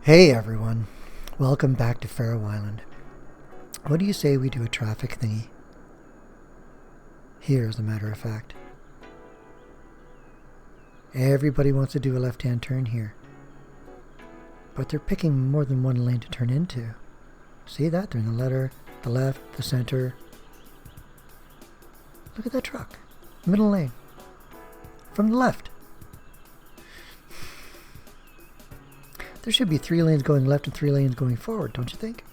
Hey everyone, welcome back to Faroe Island. What do you say we do a traffic thingy? Here, as a matter of fact. Everybody wants to do a left-hand turn here. But they're picking more than one lane to turn into. See that? They're in the letter, the left, the center. Look at that truck. Middle lane. From the left. There should be 3 lanes going left and 3 lanes going forward, don't you think?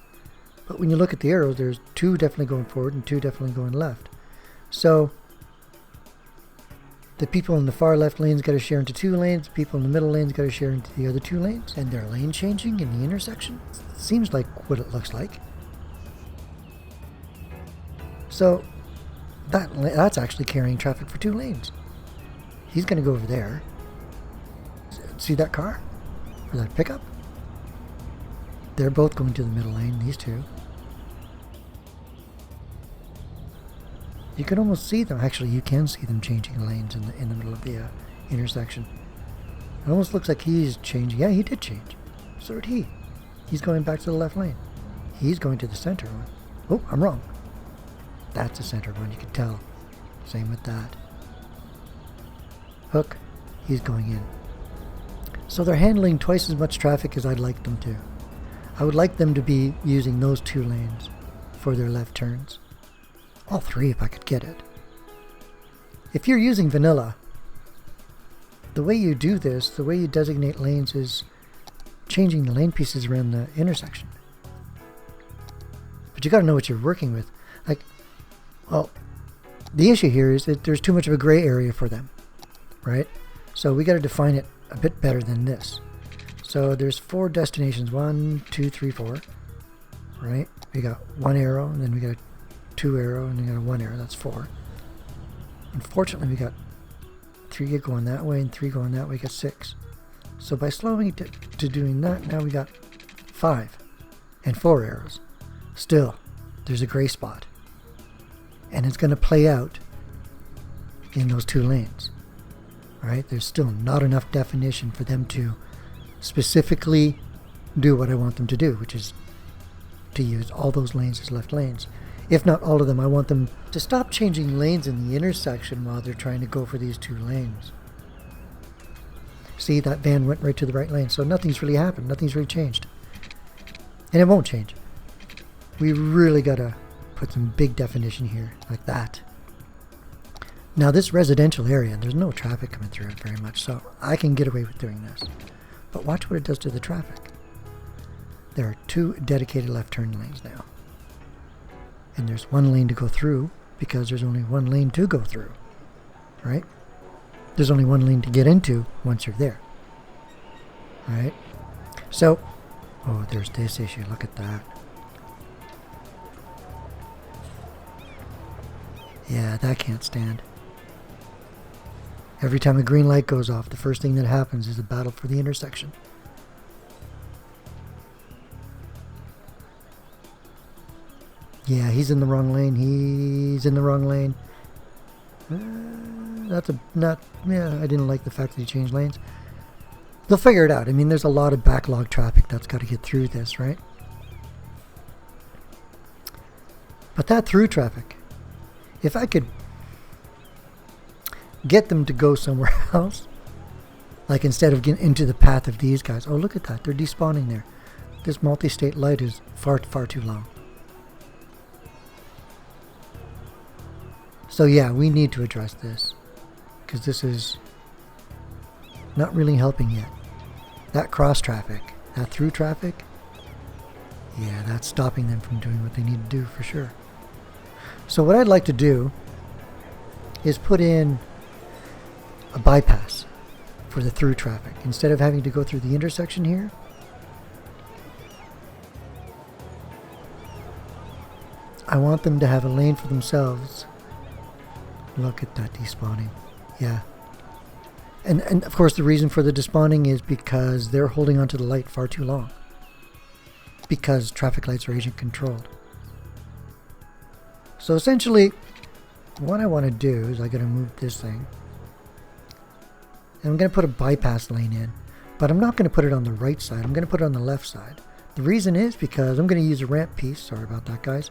But when you look at the arrows, there's 2 definitely going forward and 2 definitely going left. So the people in the far left lanes got to share into 2 lanes, people in the middle lanes got to share into the other 2 lanes, and they're lane changing in the intersection. It seems like what it looks like. So that's actually carrying traffic for 2 lanes. He's going to go over there. See that car? Or that pickup? They're both going to the middle lane, these 2. You can almost see them. Actually, you can see them changing lanes in the middle of the intersection. It almost looks like he's changing. Yeah, he did change. So did he. He's going back to the left lane. He's going to the center one. Oh, I'm wrong. That's the center one, you can tell. Same with that. Hook, he's going in. So they're handling twice as much traffic as I'd like them to. I would like them to be using those 2 lanes for their left turns. All 3 if I could get it. If you're using vanilla, the way you do this, the way you designate lanes is changing the lane pieces around the intersection. But you got to know what you're working with. Well, the issue here is that there's too much of a gray area for them, right? So we got to define it a bit better than this. So there's 4 destinations, 1, 2, 3, 4, right? We got 1 arrow, and then we got a 2 arrow, and then we got a 1 arrow. That's 4. Unfortunately, we got 3 going that way and 3 going that way. We got 6. So by slowing it to doing that, now we got 5 and 4 arrows. Still, there's a gray spot, and it's going to play out in those 2 lanes. Right? There's still not enough definition for them to specifically do what I want them to do, which is to use all those lanes as left lanes. If not all of them, I want them to stop changing lanes in the intersection while they're trying to go for these 2 lanes. See, that van went right to the right lane, so nothing's really happened. Nothing's really changed. And it won't change. We really got to put some big definition here, like that. Now this residential area, there's no traffic coming through it very much, so I can get away with doing this. But watch what it does to the traffic. There are 2 dedicated left turn lanes now. And there's 1 lane to go through because there's only 1 lane to go through, right? There's only 1 lane to get into once you're there, right? So, oh, there's this issue. Look at that. Yeah, that can't stand. Every time a green light goes off, the first thing that happens is a battle for the intersection. Yeah, he's in the wrong lane. He's in the wrong lane. I didn't like the fact that he changed lanes. They'll figure it out. I mean, there's a lot of backlog traffic that's got to get through this, right? But that through traffic, if I could get them to go somewhere else, like instead of getting into the path of these guys. Oh, look at that. They're despawning there. This multi-state light is far, far too long. So yeah, we need to address this because this is not really helping yet. That cross traffic, that through traffic, yeah, that's stopping them from doing what they need to do for sure. So what I'd like to do is put in a bypass for the through traffic. Instead of having to go through the intersection here, I want them to have a lane for themselves. Look at that despawning. Yeah. And of course the reason for the despawning is because they're holding onto the light far too long. Because traffic lights are agent controlled. So essentially, what I want to do is I got to move this thing. And I'm going to put a bypass lane in. But I'm not going to put it on the right side. I'm going to put it on the left side. The reason is because I'm going to use a ramp piece. Sorry about that, guys.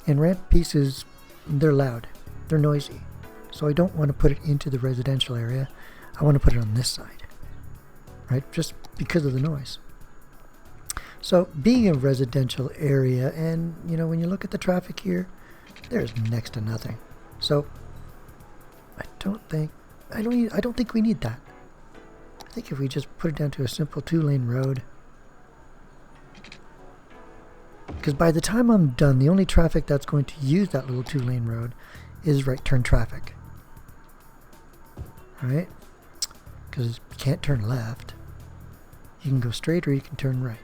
And ramp pieces, they're loud. They're noisy. So I don't want to put it into the residential area. I want to put it on this side. Right? Just because of the noise. So being a residential area, and you know, when you look at the traffic here, there's next to nothing. So I don't think we need that. I think if we just put it down to a simple 2-lane road, because by the time I'm done, the only traffic that's going to use that little 2-lane road is right turn traffic. Right? Because you can't turn left. You can go straight or you can turn right.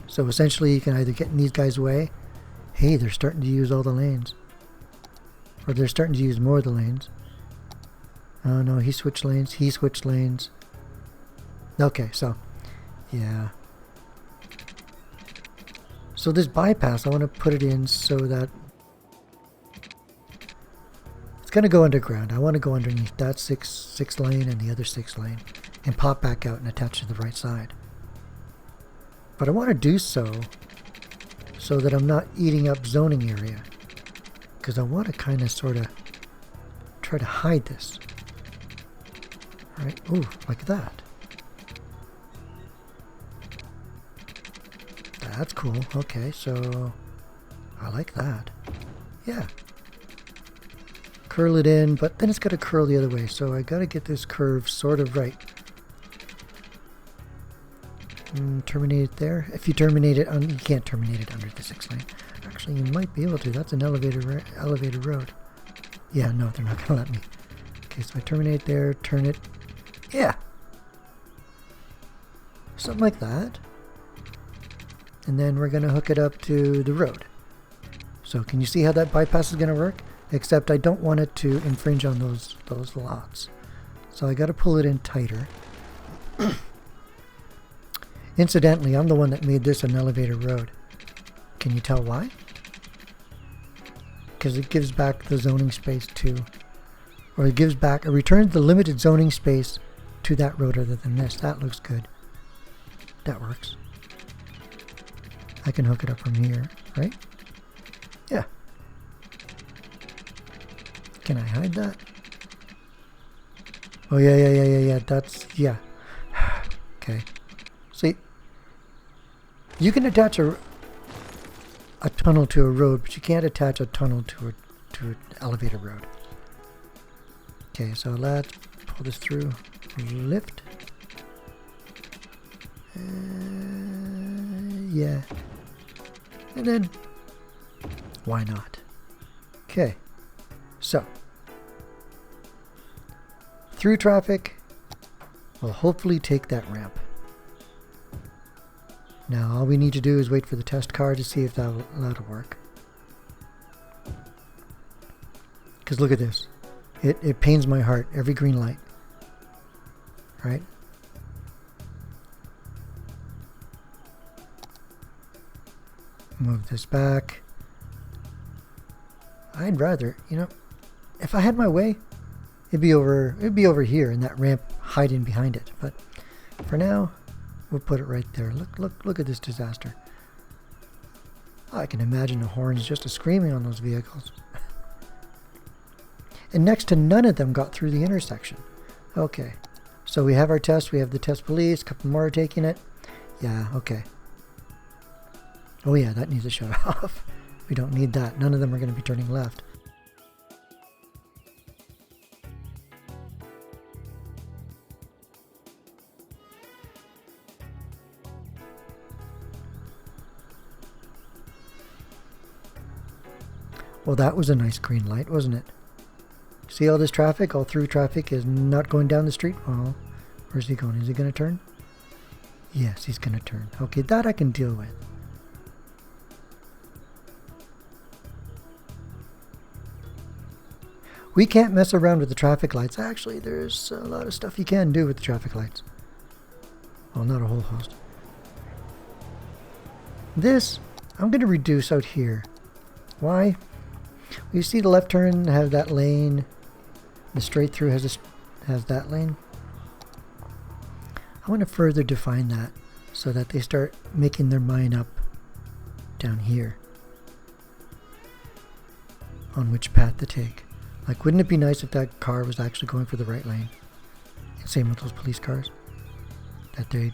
So essentially you can either get in these guys' way. Hey, they're starting to use all the lanes. Or they're starting to use more of the lanes. Oh no, he switched lanes. He switched lanes. Okay, so, yeah. So this bypass, I want to put it in so that it's going to go underground. I want to go underneath that six lane and the other 6 lane and pop back out and attach to the right side. But I want to do so that I'm not eating up zoning area, because I want to kind of sort of try to hide this. Right? Ooh, like that. That's cool. Okay, so I like that. Yeah. Curl it in, but then it's got to curl the other way, so I got to get this curve sort of right. Terminate it there. If you terminate it, you can't terminate it under the 6 lane. Actually, you might be able to. That's an elevated road. Yeah, no, they're not going to let me. Okay, so I terminate there, turn it. Yeah. Something like that. And then we're going to hook it up to the road. So can you see how that bypass is going to work? Except I don't want it to infringe on those lots. So I got to pull it in tighter. Incidentally, I'm the one that made this an elevated road. Can you tell why? Because it gives back the zoning space to, or it returns the limited zoning space to that road other than this. That looks good. That works. I can hook it up from here, right? Yeah. Can I hide that? Oh, yeah. That's, yeah. Okay. See, you can attach a tunnel to a road, but you can't attach a tunnel to an elevator road. Okay, so let's pull this through. Lift. Yeah. And then, why not? Okay, so through traffic will hopefully take that ramp. Now all we need to do is wait for the test car to see if that'll work. Because look at this. It pains my heart every green light. Right? Move this back. I'd rather, if I had my way, it'd be over here and that ramp hiding behind it. But for now, we'll put it right there. Look at this disaster. I can imagine the horns just screaming on those vehicles. And next to none of them got through the intersection. Okay, so we have our test. We have the test police. A couple more are taking it. Yeah, okay. Oh yeah, that needs to shut off. We don't need that. None of them are going to be turning left. Well, that was a nice green light, wasn't it? See all this traffic? All through traffic is not going down the street? Oh, where's he going? Is he going to turn? Yes, he's going to turn. Okay, that I can deal with. We can't mess around with the traffic lights. Actually, there's a lot of stuff you can do with the traffic lights. Well, not a whole host. This, I'm going to reduce out here. Why? You see the left turn have that lane. The straight through has that lane. I want to further define that so that they start making their mind up down here on which path to take. Like, wouldn't it be nice if that car was actually going for the right lane? Same with those police cars. That they...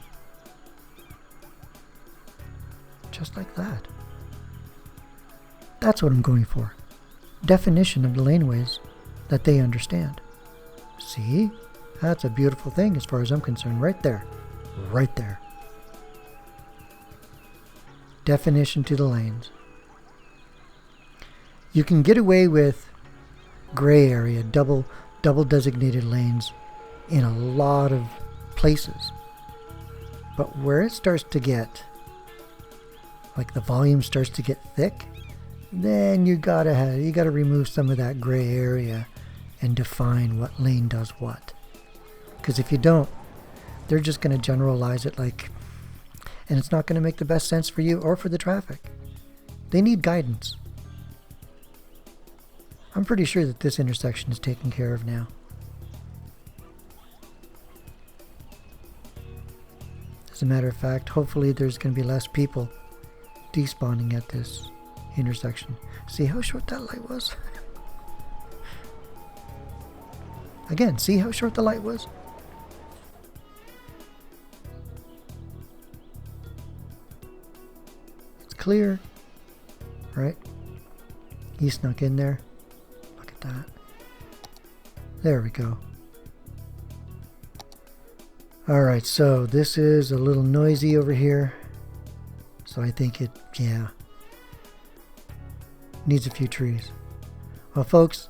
Just like that. That's what I'm going for. Definition of the laneways that they understand. See? That's a beautiful thing as far as I'm concerned. Right there. Right there. Definition to the lanes. You can get away with gray area, double designated lanes in a lot of places. But where it starts to get, like the volume starts to get thick, then you gotta remove some of that gray area and define what lane does what. Because if you don't, they're just going to generalize it like, and it's not going to make the best sense for you or for the traffic. They need guidance. I'm pretty sure that this intersection is taken care of now. As a matter of fact, hopefully there's going to be less people despawning at this intersection. See how short that light was? Again, see how short the light was? It's clear, right? He snuck in there. Look at that. There we go. Alright, so this is a little noisy over here. So I think it, yeah, needs a few trees. Well, folks,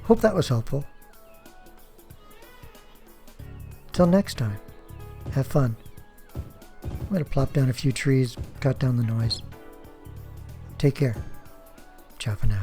hope that was helpful. Till next time, have fun. I'm going to plop down a few trees, cut down the noise. Take care. Ciao for now.